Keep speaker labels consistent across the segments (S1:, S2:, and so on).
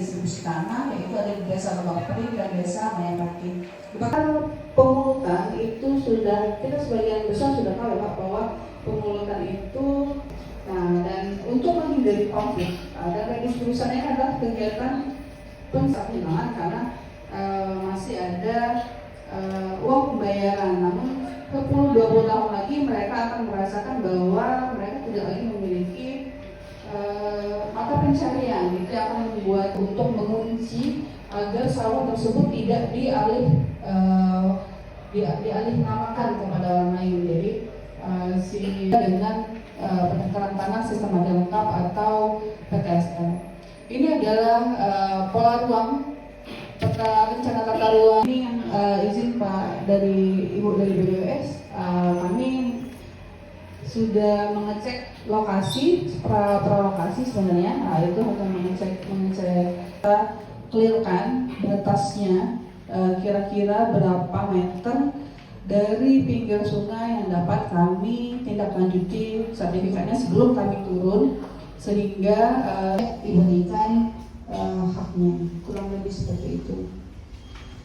S1: distribusi tanah, yaitu ada di Desa Lebak Pering dan Desa Mayapati. Bahkan pemulutan itu sudah, kita sebagian besar sudah tahu Pak, bahwa pemulutan itu, dan untuk menghindari konflik, dan redistribusinya adalah kegiatan pensampingan karena masih ada uang pembayaran, namun 10-20 tahun lagi mereka akan merasakan bahwa mereka tidak lagi memiliki mata pencarian. Itu akan membuat untuk mengunci agar sawah tersebut tidak dialih namakan kepada orang lain. Jadi dengan pendaftaran tanah sistem ada lengkap atau PTSL. Ini adalah pola ruang peta rencana tata ruang. Ini yang izin Pak dari Ibu dari BDWS, kami sudah mengecek lokasi, pra-lokasi sebenarnya. Itu hanya mengecek clearkan batasnya, kira-kira berapa meter dari pinggir sungai yang dapat kami tindak lanjuti sertifikatnya sebelum kami turun, sehingga diberikan haknya, kurang lebih seperti itu.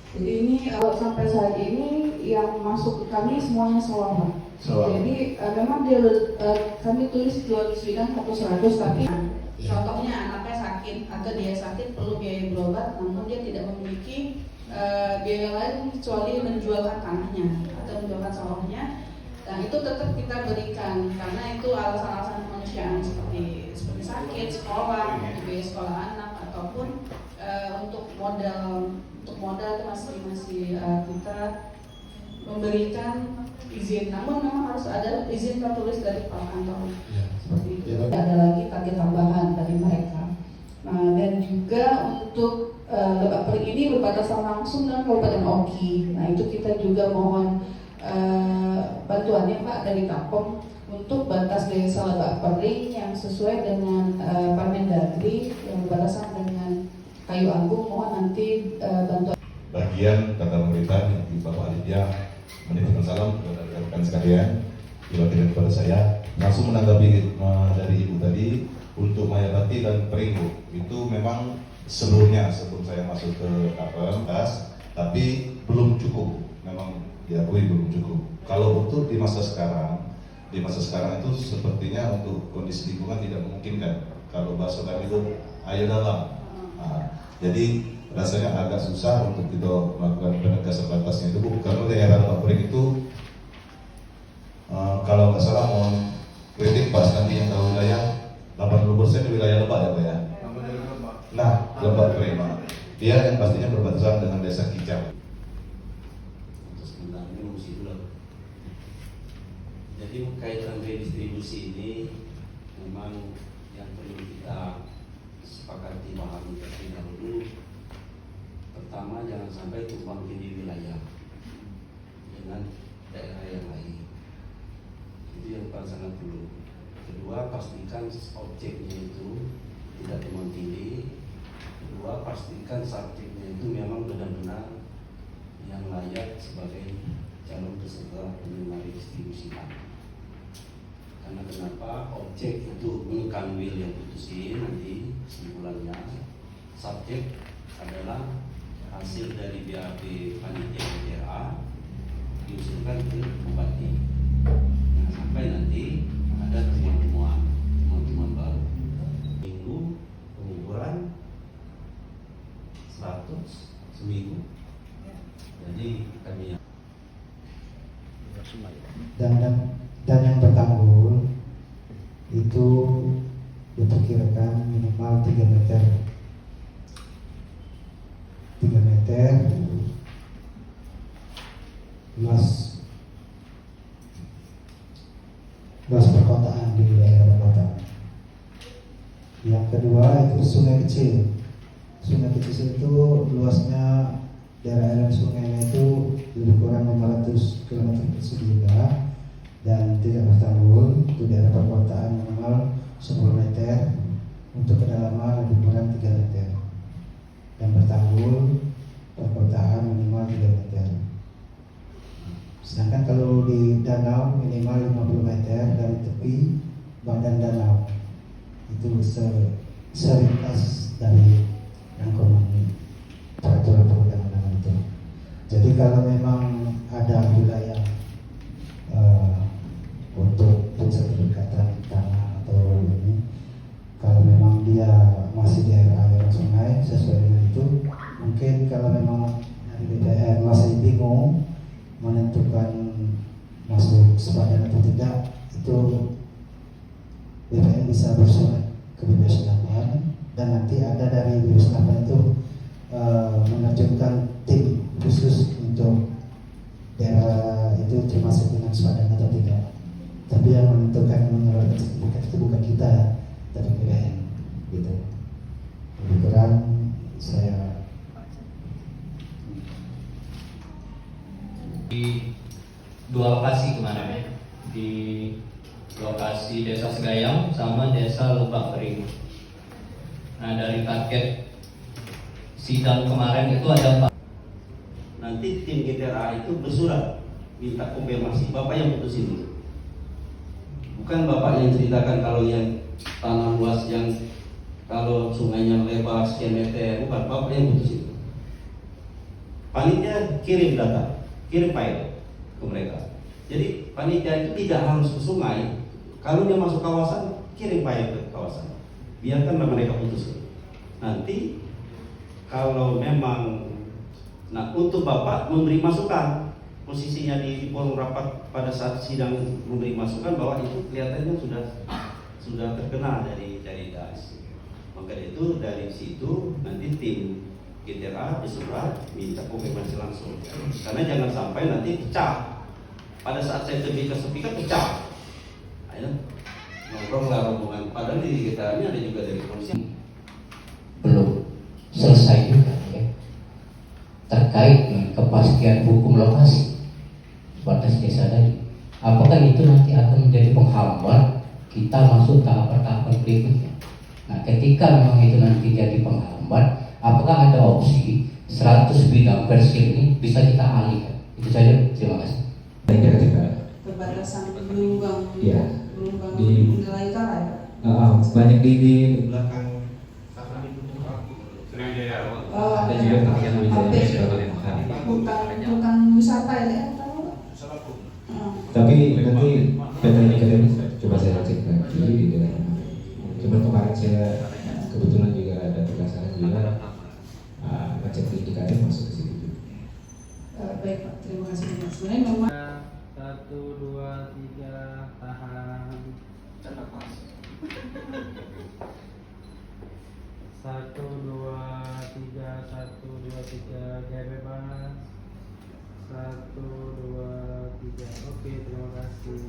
S1: Jadi ini sampai saat ini yang masuk ke kami semuanya sawah. Jadi memang dia kami tulis jual bidang 100, tapi contohnya anaknya sakit atau dia sakit perlu biaya berobat, namun dia tidak memiliki biaya lain kecuali menjualkan tanahnya atau menjualkan sawahnya. Dan itu tetap kita berikan karena itu alasan-alasan kemanusiaan seperti sakit, sekolah, biaya sekolah anak, ataupun untuk modal itu masih kita memberikan izin, namun memang harus ada izin tertulis dari Pak Kantor seperti itu. Ada lagi target tambahan dari mereka. Dan juga untuk Lebak Pering ini berbatasan langsung dengan Kabupaten Oki. Nah itu kita juga mohon bantuannya Pak dari Kapom untuk batas desa Lebak Pering yang sesuai dengan Permendagri yang berbatasan dengan Kayu Agung. Mohon nanti bantuan.
S2: Bagian tata pemerintahan yang Bapak Aditya menitipkan salam kepada rekan sekalian, diwakilkan kepada saya, langsung menanggapi dari Ibu tadi untuk Mayapati dan Pringgo. Itu memang sebelum saya masuk ke Kapolres, tapi belum cukup, memang diakui belum cukup. Kalau untuk di masa sekarang itu sepertinya untuk kondisi lingkungan tidak memungkinkan. Kalau bahasa kami itu ayo dalam. Jadi rasanya agak susah untuk kita melakukan penegasan batasnya itu, karena daerah Lebak Pering itu kalau nggak salah mohon kritik pas nanti yang tahu wilayah 80% di wilayah Lebak ya Pak ya. Nah Lebak Pering dia yang pastinya berbatasan dengan desa Kicap.
S3: Jadi kaitan redistribusi ini memang yang perlu kita sepakati pahami terlebih dahulu. Pertama, jangan sampai tumpang tindih wilayah dengan daerah yang lain. Itu yang paling sangat perlu. Kedua, pastikan objeknya itu tidak tumpang tindih. Kedua, pastikan subjeknya itu memang benar-benar yang layak sebagai calon peserta penerima redistribusi tanah. Karena kenapa? Objek itu bukan will yang putusin nanti kesimpulannya. Subjek adalah hasil dari BAP panitia PRA diusulkan ke bupati. Nah, sampai nanti ada temuan-temuan baru. Minggu pengukuran 100 seminggu. Jadi kami
S4: dan yang bertanggul itu diperkirakan minimal 3 meter luas perkotaan di daerah kota. Yang kedua itu sungai kecil. Sungai kecil itu luasnya daerah aliran sungainya itu lebih kurang 500 km persegi dan tidak bertanggul. Itu daerah perkotaan minimal 10 meter, untuk kedalaman lebih kurang 3 meter, dan bertanggul perkotaan minimal 3 meter. Sedangkan kalau di danau minimal 50 meter dari tepi badan danau, itu serintas dari yang kalau memang ada wilayah untuk pensertifikatan tanah atau ini, kalau memang dia masih di area sungai sesuai dengan itu, mungkin kalau memang dari BPN masih bingung menentukan masuk sepadan atau tidak, itu BPN bisa bersurat ke BPS 8 dan nanti ada dari BPS 8 itu menerjunkan tim khusus untuk daerah itu termasuk dengan sepadan atau tidak. Tapi yang menentukan mengeluarkan sertifikat itu bukan kita, tapi BPN gitu. Lebih kurang saya
S5: di dua lokasi kemarin ya, di lokasi Desa Segayam sama Desa Lubak Kering. Nah, dari target sidang kemarin itu ada 4.
S3: Nanti tim GTRA itu bersurat minta konfirmasi Bapak yang putusin itu. Bukan Bapak yang ceritakan kalau yang tanah luas yang kalau sungainya lebar sekian meter, bukan Bapak yang putusin. Panitia kirim data, kirim file ke mereka. Jadi panitia itu tidak harus ke sungai. Kalau dia masuk kawasan, kirim file ke kawasan. Biarkanlah mereka putuskan. Nanti kalau memang, nah untuk Bapak memberi masukan, posisinya di forum rapat pada saat sidang memberi masukan bahwa itu kelihatannya sudah terkena dari das. Maka itu dari situ nanti tim GTRA disurat minta konfirmasi langsung. Karena jangan sampai nanti pecah. Pada saat saya terbicara sertifikat pecah. Ayo ngobrol lah rombongan. Padahal di GTRA ini ada juga dari polisi.
S6: Belum selesai juga ya, terkait dengan kepastian hukum lokasi batas desa tadi. Apakah itu nanti akan menjadi penghambat kita masuk tahapan-tahapan berikutnya? Nah, ketika memang itu nanti jadi penghambat, apakah ada opsi 100 bidang versi ini bisa kita alihkan? Itu saja, terima kasih.
S1: Perbatasan gelombang
S7: Iya.
S1: gelombang
S7: Di-
S1: nilai utara ya.
S7: banyak di belakang ada juga kegiatan
S1: Hutan wisata ya, tahu?
S7: tapi nanti petanya coba saya cek lagi cuma kemarin saya kebetulan juga ada tugasan juga ngecek di indikator masuk ke situ.
S1: Baik Pak, terima kasih banyak. Sebenarnya memang
S8: 1, 2, 3 tahan. 1, 2, 3, 1, 2, 3 gaya bebas. 1, 2, 3. Oke, terima kasih.